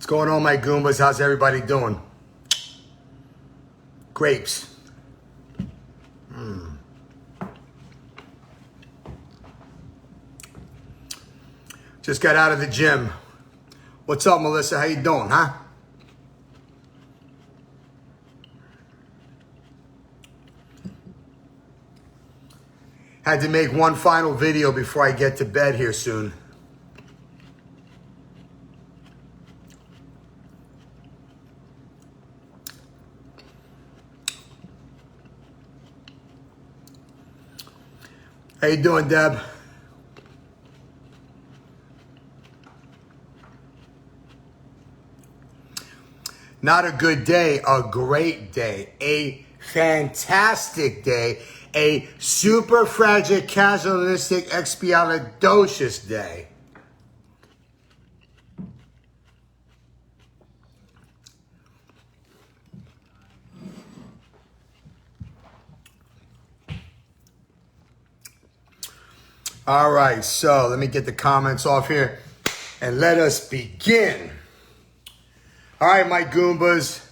going on, my Goombas? How's everybody doing? Grapes. Just got out of the gym. What's up, Melissa? How you doing, huh? Had to make one final video before I get to bed here soon. How you doing, Deb? Not a good day, a great day, a fantastic day, a superfragicalist expialidocious day. All right, so let me get the comments off here and let us begin. All right, my Goombas,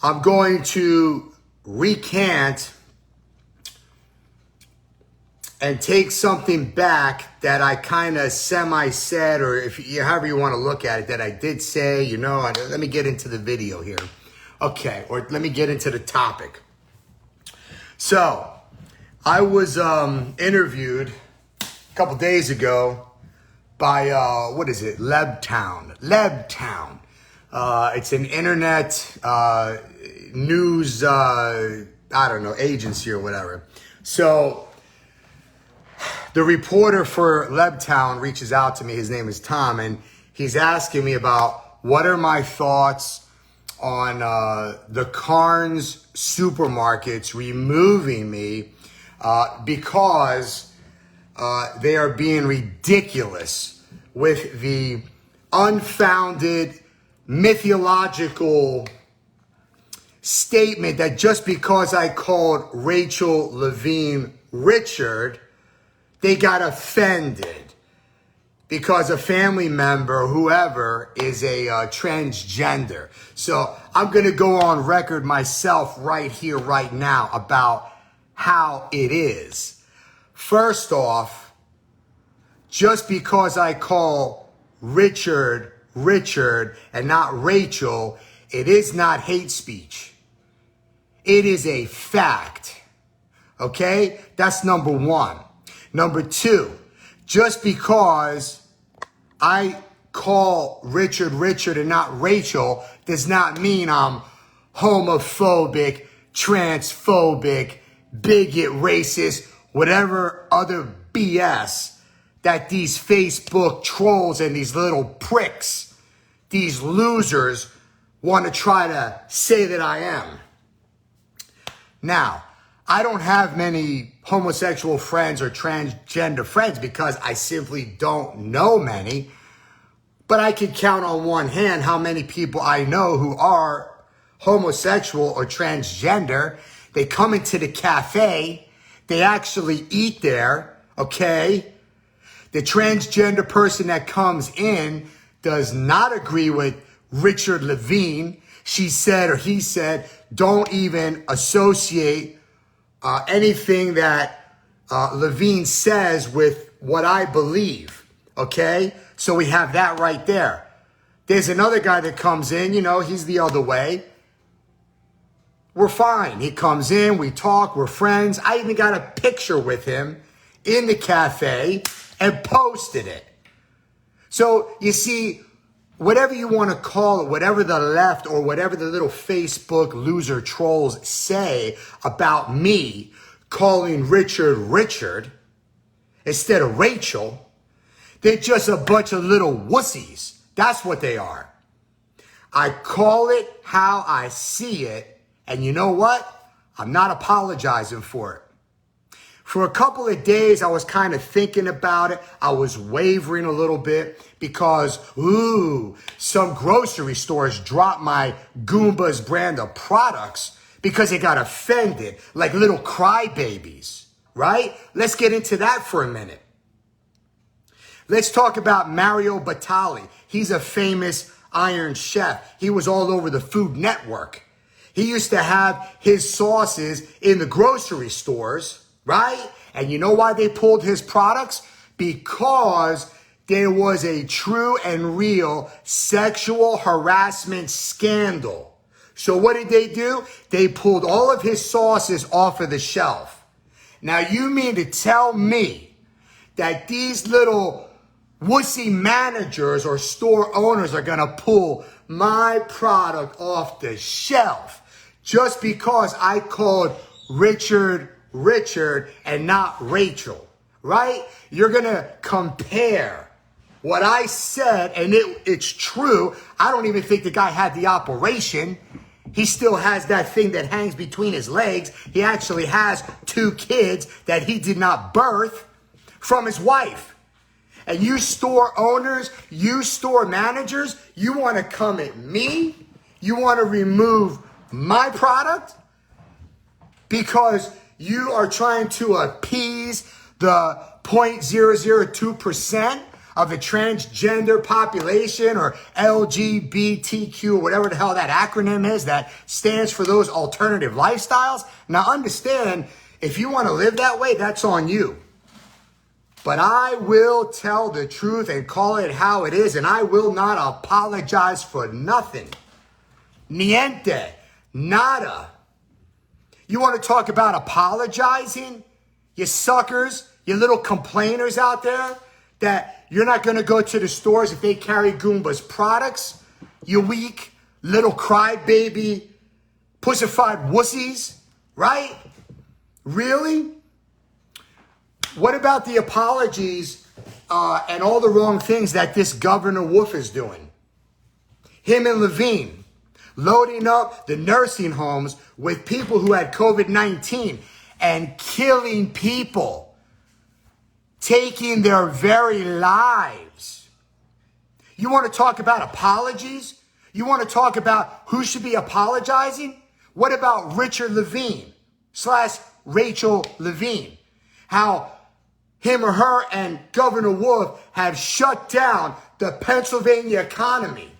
I'm going to recant and take something back that I kind of semi-said, or however you want to look at it, that I did say, let me get into the video here. Okay, or let me get into the topic. So, I was interviewed a couple days ago by, Lebtown. It's an internet news, agency or whatever. So the reporter for Lebtown reaches out to me. His name is Tom, and he's asking me about what are my thoughts on the Carnes supermarkets removing me because they are being ridiculous with the unfounded mythological statement that just because I called Rachel Levine Richard, they got offended because a family member, whoever, is a transgender. So I'm going to go on record myself right here, right now, about how it is. First off, just because I call Richard and not Rachel, it is not hate speech. It is a fact. Okay? That's number one. Number two, just because I call Richard and not Rachel does not mean I'm homophobic, transphobic, bigot, racist, whatever other BS that these Facebook trolls and these little pricks, these losers, want to try to say that I am. Now, I don't have many homosexual friends or transgender friends because I simply don't know many, but I can count on one hand how many people I know who are homosexual or transgender. They come into the cafe, they actually eat there, okay? The transgender person that comes in does not agree with Richard Levine. She said, or he said, don't even associate anything that Levine says with what I believe, okay? So we have that right there. There's another guy that comes in, he's the other way. We're fine. He comes in, we talk, we're friends. I even got a picture with him in the cafe and posted it. So you see, whatever you want to call it, whatever the left or whatever the little Facebook loser trolls say about me calling Richard instead of Rachel, they're just a bunch of little wussies. That's what they are. I call it how I see it, and you know what? I'm not apologizing for it. For a couple of days, I was kind of thinking about it. I was wavering a little bit because, some grocery stores dropped my Gumba's brand of products because they got offended like little crybabies, right? Let's get into that for a minute. Let's talk about Mario Batali. He's a famous Iron Chef. He was all over the Food Network. He used to have his sauces in the grocery stores, right? And you know why they pulled his products? Because there was a true and real sexual harassment scandal. So what did they do? They pulled all of his sauces off of the shelf. Now you mean to tell me that these little wussy managers or store owners are going to pull my product off the shelf just because I called Richard and not Rachel, right? You're going to compare what I said, and it's true. I don't even think the guy had the operation. He still has that thing that hangs between his legs. He actually has 2 kids that he did not birth from his wife. And you store owners, you store managers, you want to come at me? You want to remove my product? Because you are trying to appease the 0.002% of the transgender population or LGBTQ, or whatever the hell that acronym is that stands for those alternative lifestyles. Now understand, if you want to live that way, that's on you. But I will tell the truth and call it how it is, and I will not apologize for nothing. Niente. Nada. You want to talk about apologizing? You suckers, you little complainers out there, that you're not going to go to the stores if they carry Gumba's products? You weak little crybaby, pussified wussies, right? Really? What about the apologies and all the wrong things that this Governor Wolf is doing? Him and Levine loading up the nursing homes with people who had COVID-19 and killing people, taking their very lives. You want to talk about apologies? You want to talk about who should be apologizing? What about Richard Levine / Rachel Levine? How him or her and Governor Wolf have shut down the Pennsylvania economy.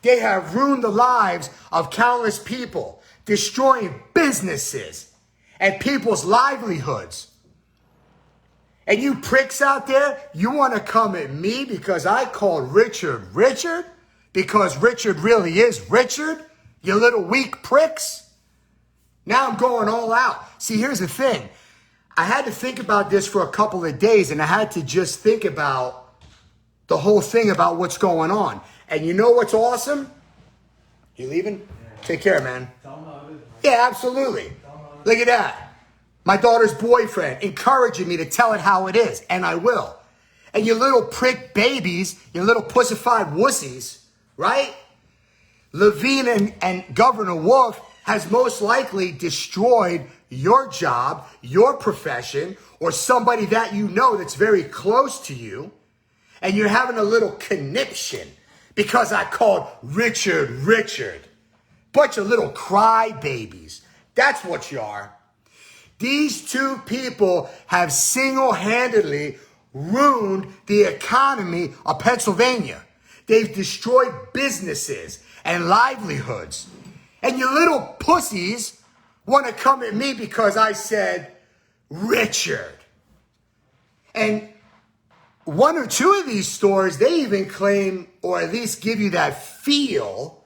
They have ruined the lives of countless people, destroying businesses and people's livelihoods. And you pricks out there, you want to come at me because I called Richard? Because Richard really is Richard? You little weak pricks? Now I'm going all out. See, here's the thing. I had to think about this for a couple of days, and I had to just think about the whole thing about what's going on. And you know what's awesome? You leaving? Yeah. Take care, man. Yeah, absolutely. Look at that. My daughter's boyfriend encouraging me to tell it how it is, and I will. And you little prick babies, you little pussified wussies, right? Levine and Governor Wolf has most likely destroyed your job, your profession, or somebody that you know that's very close to you, and you're having a little conniption because I called Richard. Bunch of little crybabies. That's what you are. These 2 people have single-handedly ruined the economy of Pennsylvania. They've destroyed businesses and livelihoods. And you little pussies want to come at me because I said Richard. And 1 or 2 of these stores, they even claim, or at least give you that feel,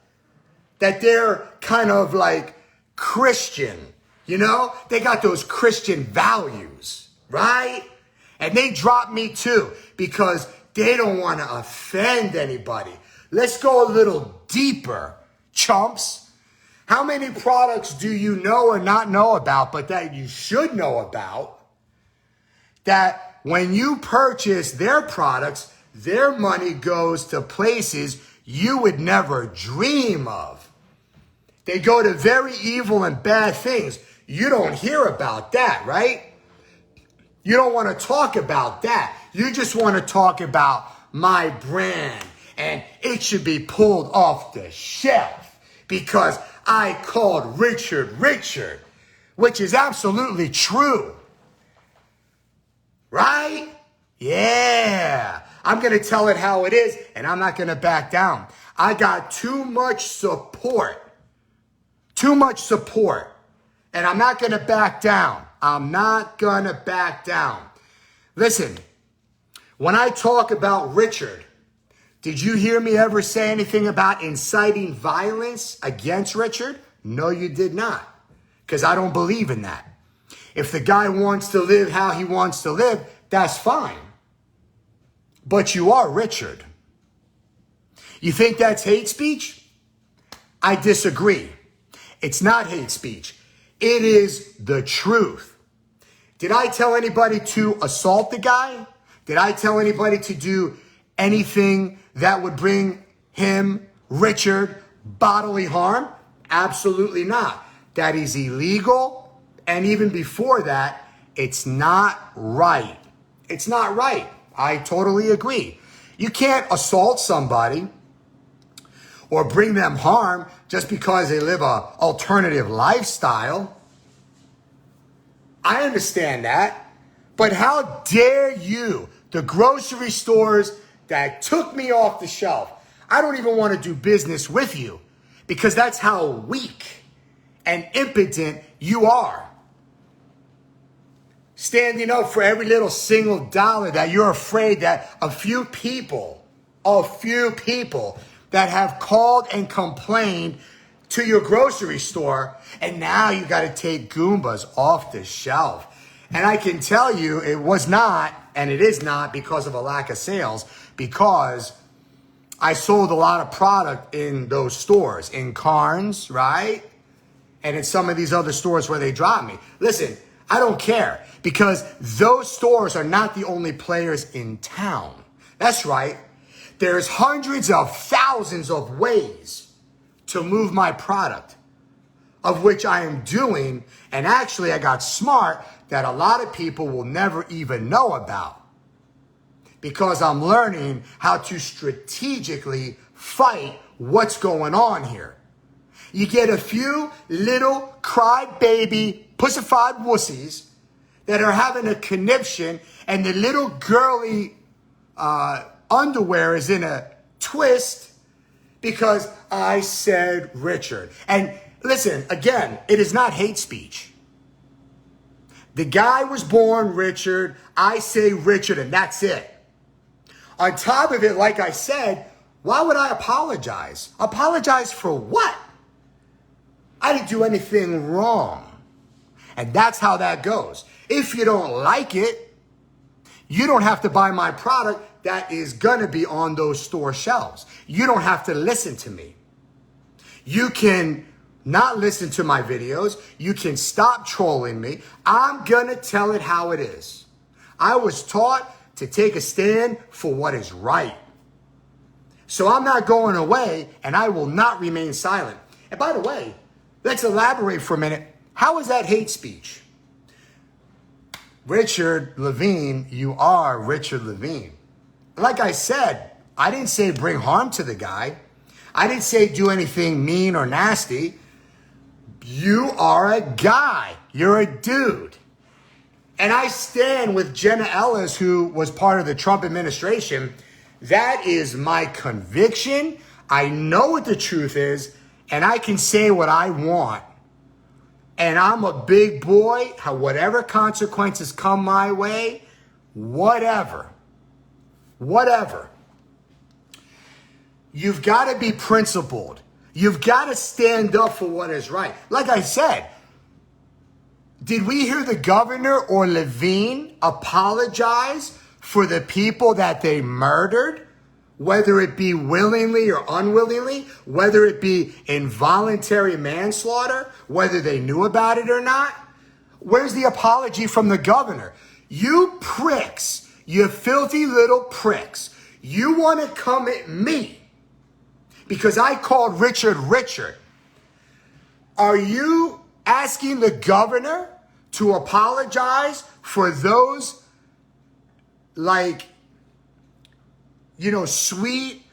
that they're kind of like Christian. You know, they got those Christian values, right? And they drop me too because they don't want to offend anybody. Let's go a little deeper, chumps. How many products do you know or not know about, but that you should know about, that when you purchase their products, their money goes to places you would never dream of? They go to very evil and bad things. You don't hear about that, right? You don't want to talk about that. You just want to talk about my brand, and it should be pulled off the shelf because I called Richard, which is absolutely true. Right? Yeah. I'm going to tell it how it is, and I'm not going to back down. I got too much support. Too much support. And I'm not going to back down. I'm not going to back down. Listen, when I talk about Richard, did you hear me ever say anything about inciting violence against Richard? No, you did not. Because I don't believe in that. If the guy wants to live how he wants to live, that's fine. But you are Richard. You think that's hate speech? I disagree. It's not hate speech. It is the truth. Did I tell anybody to assault the guy? Did I tell anybody to do anything that would bring him, Richard, bodily harm? Absolutely not. That is illegal. And even before that, it's not right. It's not right. I totally agree. You can't assault somebody or bring them harm just because they live an alternative lifestyle. I understand that. But how dare you, the grocery stores that took me off the shelf, I don't even want to do business with you because that's how weak and impotent you are. Standing up for every little single dollar that you're afraid that a few people that have called and complained to your grocery store, and now you got to take Goombas off the shelf. And I can tell you it was not, and it is not because of a lack of sales, because I sold a lot of product in those stores, in Carnes, right? And in some of these other stores where they drop me. Listen, I don't care because those stores are not the only players in town. That's right. There's hundreds of thousands of ways to move my product, of which I am doing. And actually, I got smart that a lot of people will never even know about because I'm learning how to strategically fight what's going on here. You get a few little crybaby, pussified wussies that are having a conniption and the little girly underwear is in a twist because I said Richard. And listen, again, it is not hate speech. The guy was born Richard. I say Richard, and that's it. On top of it, like I said, why would I apologize? Apologize for what? I didn't do anything wrong. And that's how that goes. If you don't like it, you don't have to buy my product that is going to be on those store shelves. You don't have to listen to me. You can not listen to my videos. You can stop trolling me. I'm going to tell it how it is. I was taught to take a stand for what is right. So I'm not going away, and I will not remain silent. And by the way, let's elaborate for a minute. How is that hate speech? Richard Levine, you are Richard Levine. Like I said, I didn't say bring harm to the guy. I didn't say do anything mean or nasty. You are a guy. You're a dude. And I stand with Jenna Ellis, who was part of the Trump administration. That is my conviction. I know what the truth is, and I can say what I want. And I'm a big boy. Whatever consequences come my way, whatever. You've got to be principled. You've got to stand up for what is right. Like I said, did we hear the governor or Levine apologize for the people that they murdered? Whether it be willingly or unwillingly, whether it be involuntary manslaughter, whether they knew about it or not? Where's the apology from the governor? You pricks, you filthy little pricks. You want to come at me because I called Richard Richard. Are you asking the governor to apologize for those sweet,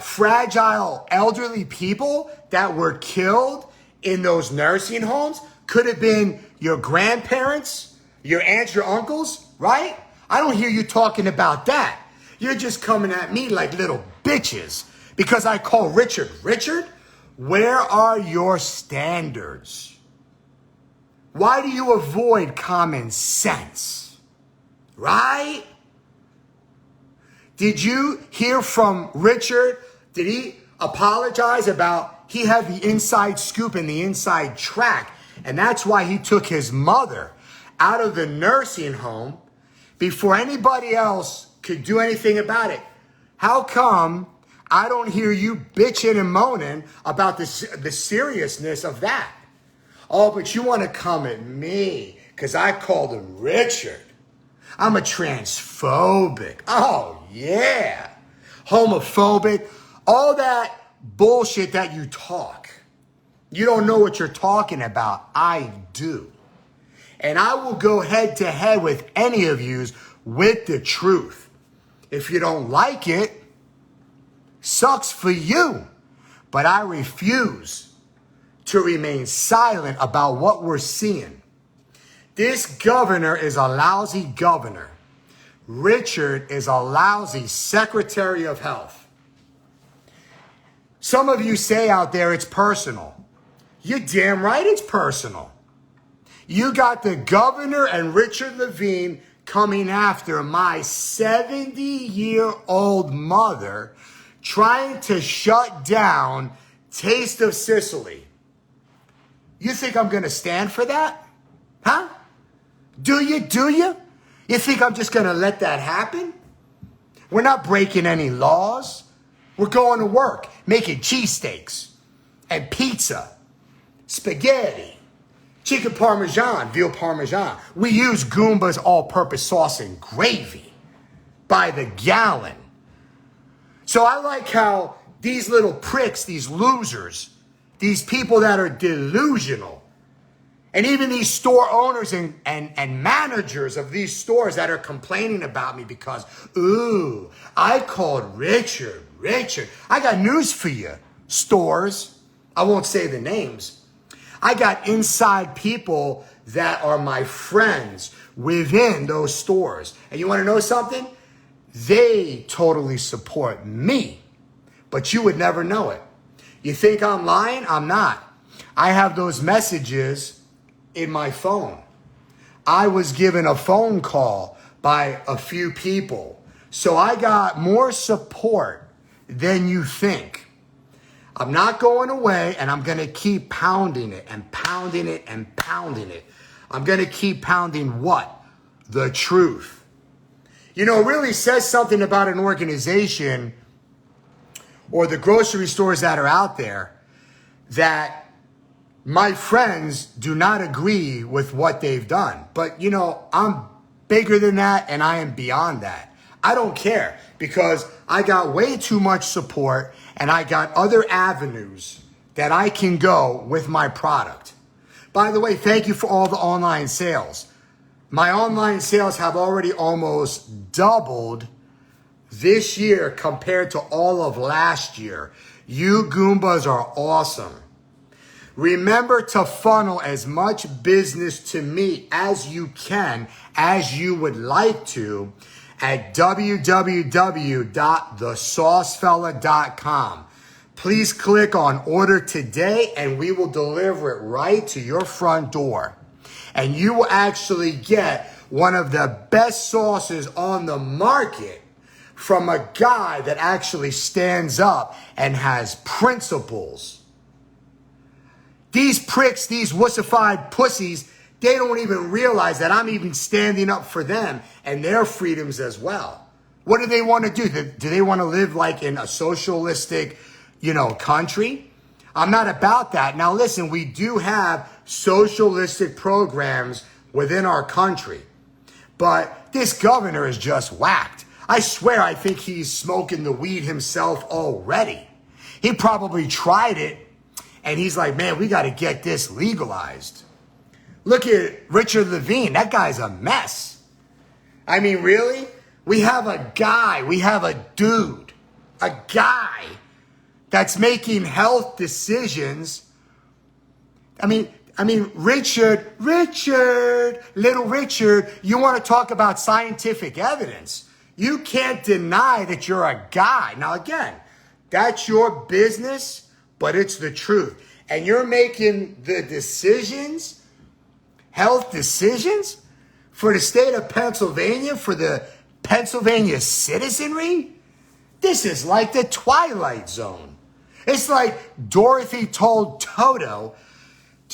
fragile, elderly people that were killed in those nursing homes? Could have been your grandparents, your aunts, your uncles, right? I don't hear you talking about that. You're just coming at me like little bitches Because I call Richard. Richard, where are your standards? Why do you avoid common sense? Right? Did you hear from Richard? Did he apologize about he had the inside scoop and the inside track? And that's why he took his mother out of the nursing home before anybody else could do anything about it. How come I don't hear you bitching and moaning about the seriousness of that? Oh, but you want to come at me because I called him Richard. I'm a transphobic. Oh, yeah. Homophobic. All that bullshit that you talk. You don't know what you're talking about. I do. And I will go head to head with any of yous with the truth. If you don't like it, sucks for you. But I refuse to remain silent about what we're seeing. This governor is a lousy governor. Richard is a lousy Secretary of Health. Some of you say out there it's personal. You're damn right it's personal. You got the governor and Richard Levine coming after my 70-year-old mother trying to shut down Taste of Sicily. You think I'm going to stand for that? Huh? Do you? You think I'm just going to let that happen? We're not breaking any laws. We're going to work, making cheesesteaks and pizza, spaghetti, chicken parmesan, veal parmesan. We use Gumba's all-purpose sauce and gravy by the gallon. So I like how these little pricks, these losers, these people that are delusional, and even these store owners and managers of these stores that are complaining about me because, ooh, I called Richard. I got news for you, stores. I won't say the names. I got inside people that are my friends within those stores. And you want to know something? They totally support me, but you would never know it. You think I'm lying? I'm not. I have those messages in my phone. I was given a phone call by a few people. So I got more support than you think. I'm not going away, and I'm going to keep pounding it and pounding it and pounding it. I'm going to keep pounding what? The truth. You know, it really says something about an organization or the grocery stores that are out there that my friends do not agree with what they've done. But, you know, I'm bigger than that, and I am beyond that. I don't care because I got way too much support and I got other avenues that I can go with my product. By the way, thank you for all the online sales. My online sales have already almost doubled this year compared to all of last year. You Goombas are awesome. Remember to funnel as much business to me as you can, as you would like to, at www.thesaucefella.com. Please click on order today and we will deliver it right to your front door. And you will actually get one of the best sauces on the market from a guy that actually stands up and has principles. These pricks, these wussified pussies, they don't even realize that I'm even standing up for them and their freedoms as well. What do they want to do? Do they want to live like in a socialistic, country? I'm not about that. Now listen, we do have socialistic programs within our country, but this governor is just whacked. I swear I think he's smoking the weed himself already. He probably tried it and he's like, man, we got to get this legalized. Look at Richard Levine. That guy's a mess. I mean, really? We have a guy, a guy that's making health decisions. I mean, Richard, little Richard, you want to talk about scientific evidence. You can't deny that you're a guy. Now, again, That's your business, but it's the truth. And you're making the decisions, health decisions, for the state of Pennsylvania, for the Pennsylvania citizenry. This is like the Twilight Zone. It's like Dorothy told Toto,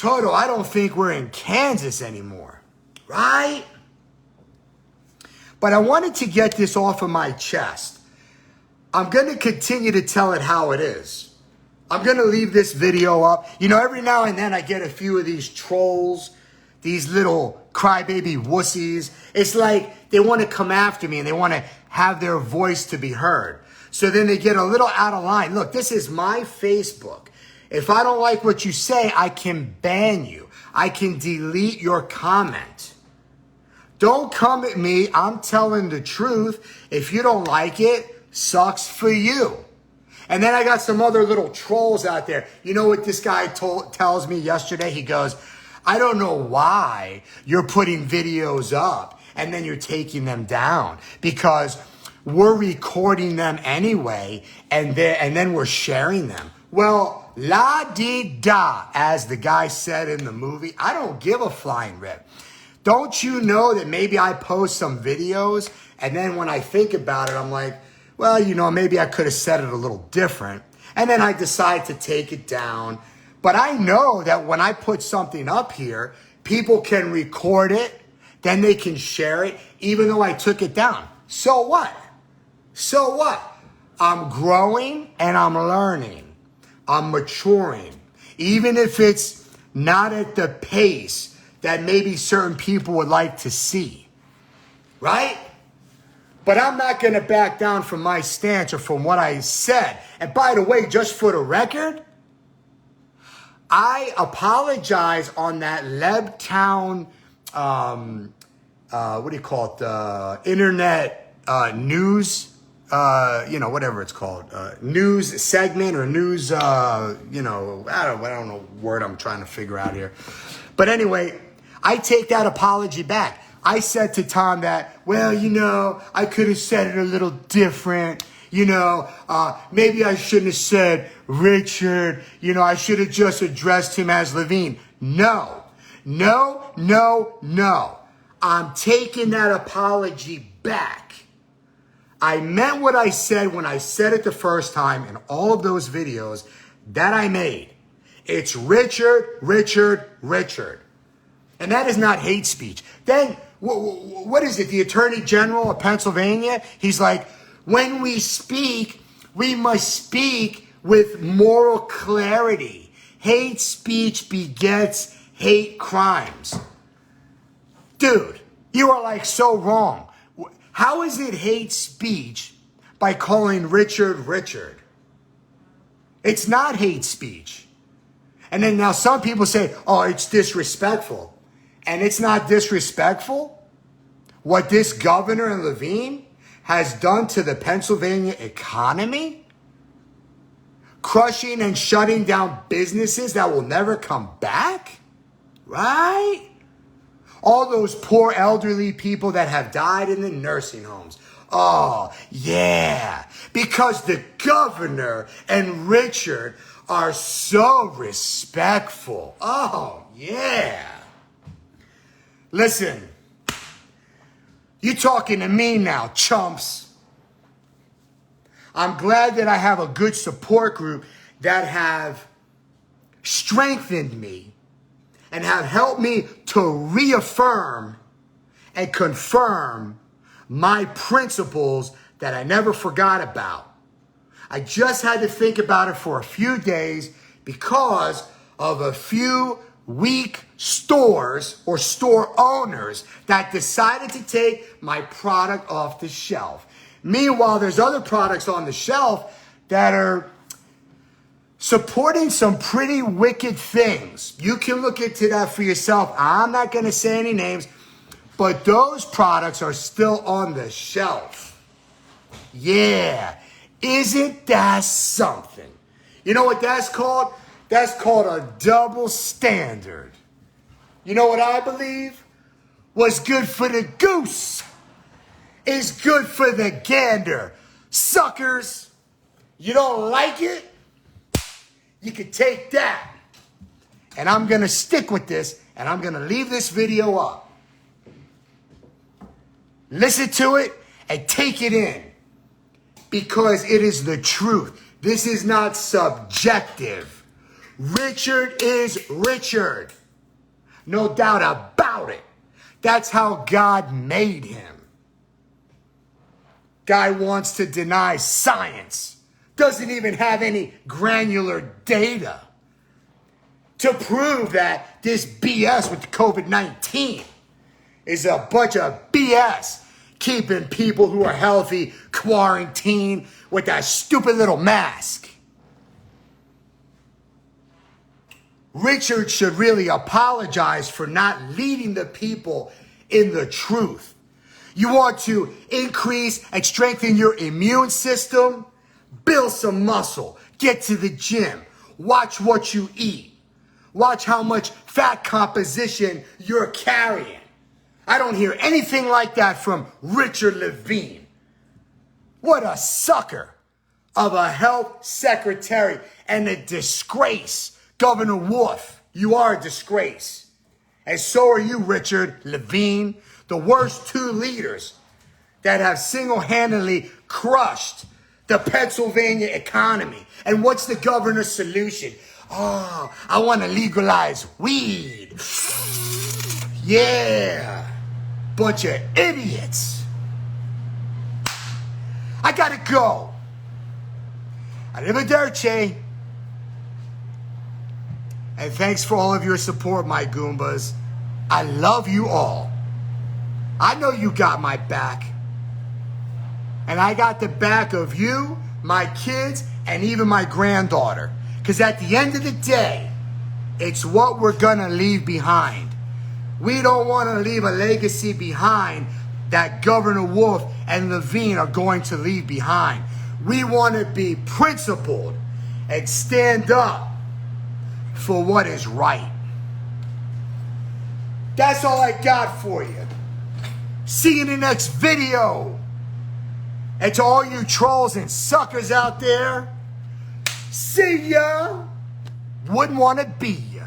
I don't think we're in Kansas anymore, right? But I wanted to get this off of my chest. I'm going to continue to tell it how it is. I'm going to leave this video up. You know, every now and then I get a few of these trolls, these little crybaby wussies. It's like they want to come after me and they want to have their voice to be heard. So then they get a little out of line. Look, this is my Facebook. If I don't like what you say, I can ban you. I can delete your comment. Don't come at me. I'm telling the truth. If you don't like it, sucks for you. And then I got some other little trolls out there. You know what this guy tells me yesterday? He goes, I don't know why you're putting videos up and then you're taking them down, because we're recording them anyway and then we're sharing them. Well, la-di-da, as the guy said in the movie. I don't give a flying rip. Don't you know that maybe I post some videos and then when I think about it, I'm like, well, you know, maybe I could have said it a little different. And then I decide to take it down. But I know that when I put something up here, people can record it, then they can share it, even though I took it down. So what? So what? I'm growing and I'm learning. I'm maturing. Even if it's not at the pace that maybe certain people would like to see. Right? But I'm not going to back down from my stance or from what I said. And by the way, just for the record, I apologize on that Lebtown, what do you call it? Internet news, whatever it's called, news segment or news, I don't know what word I'm trying to figure out here. But anyway, I take that apology back. I said to Tom that, well, I could have said it a little different. Maybe I shouldn't have said Richard. I should have just addressed him as Levine. No. I'm taking that apology back. I meant what I said when I said it the first time in all of those videos that I made. It's Richard. And that is not hate speech. Then, what is it? The Attorney General of Pennsylvania? He's like, when we speak, we must speak with moral clarity. Hate speech begets hate crimes. Dude, you are like so wrong. How is it hate speech by calling Richard? It's not hate speech. And then now some people say, oh, it's disrespectful. And it's not disrespectful. What this governor and Levine has done to the Pennsylvania economy, crushing and shutting down businesses that will never come back, right? All those poor elderly people that have died in the nursing homes. Oh, yeah. Because the governor and Richard are so respectful. Oh, yeah. Listen, you talking to me now, chumps. I'm glad that I have a good support group that have strengthened me and have helped me to reaffirm and confirm my principles that I never forgot about. I just had to think about it for a few days because of a few weak stores or store owners that decided to take my product off the shelf. Meanwhile, there's other products on the shelf that are supporting some pretty wicked things. You can look into that for yourself. I'm not going to say any names, but those products are still on the shelf. Yeah. Isn't that something? You know what that's called? That's called a double standard. You know what I believe? What's good for the goose is good for the gander. Suckers. You don't like it? You can take that. And I'm going to stick with this, and I'm going to leave this video up. Listen to it and take it in, because it is the truth. This is not subjective. Richard is Richard. No doubt about it. That's how God made him. Guy wants to deny science. Doesn't even have any granular data to prove that this BS with COVID-19 is a bunch of BS. Keeping people who are healthy quarantined with that stupid little mask. Richard should really apologize for not leading the people in the truth. You want to increase and strengthen your immune system? Build some muscle. Get to the gym. Watch what you eat. Watch how much fat composition you're carrying. I don't hear anything like that from Richard Levine. What a sucker of a health secretary and a disgrace. Governor Wolf, you are a disgrace. And so are you, Richard Levine, the worst two leaders that have single-handedly crushed the Pennsylvania economy. And what's the governor's solution? Oh, I want to legalize weed. Yeah. Bunch of idiots. I gotta go. Arrivederci. And thanks for all of your support, my Goombas. I love you all. I know you got my back. And I got the back of you, my kids, and even my granddaughter. Because at the end of the day, it's what we're gonna leave behind. We don't want to leave a legacy behind that Governor Wolf and Levine are going to leave behind. We want to be principled and stand up for what is right. That's all I got for you. See you in the next video. And to all you trolls and suckers out there, see ya. Wouldn't want to be ya.